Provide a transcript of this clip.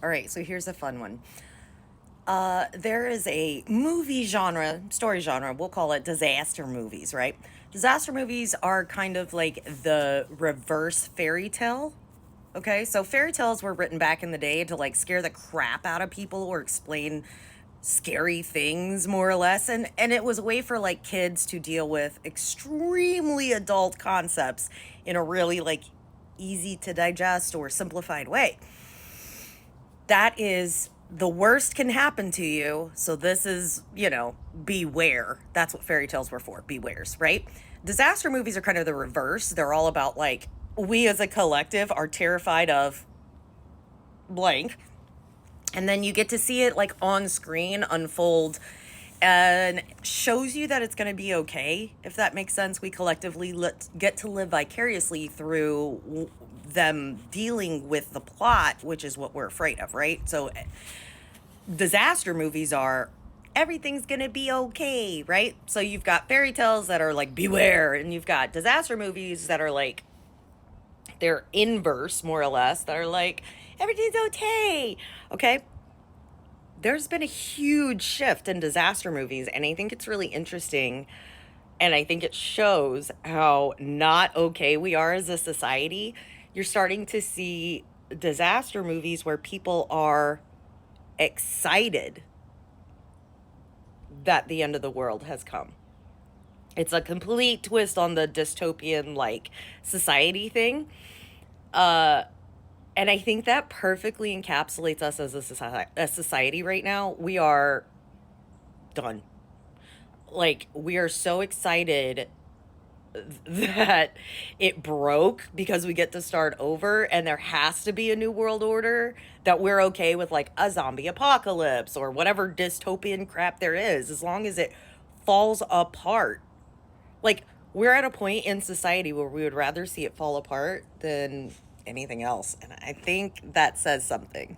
All right, so here's a fun one. There is a movie genre, story genre, we'll call it disaster movies, right? Disaster movies are kind of like the reverse fairy tale. Okay, so fairy tales were written back in the day to like scare the crap out of people or explain scary things more or less, and it was a way for like kids to deal with extremely adult concepts in a really like easy to digest or simplified way. That is the worst can happen to you. So this is, beware. That's what fairy tales were for. Bewares, right? Disaster movies are kind of the reverse. They're all about like we as a collective are terrified of blank, and then you get to see it like on screen unfold and shows you that it's going to be okay, if that makes sense. We collectively get to live vicariously through them dealing with the plot, which is what we're afraid of, right? So disaster movies are everything's going to be okay, right? So you've got fairy tales that are like beware, and you've got disaster movies that are like they're inverse more or less, that are like everything's okay. Okay, there's been a huge shift in disaster movies, and I think it's really interesting. And I think it shows how not okay we are as a society. You're starting to see disaster movies where people are excited that the end of the world has come. It's a complete twist on the dystopian, like, society thing. Uh, and I think that perfectly encapsulates us as a society right now. We are done. Like, we are so excited that it broke because we get to start over and there has to be a new world order, that we're okay with like a zombie apocalypse or whatever dystopian crap there is, as long as it falls apart. Like, we're at a point in society where we would rather see it fall apart than anything else, and I think that says something.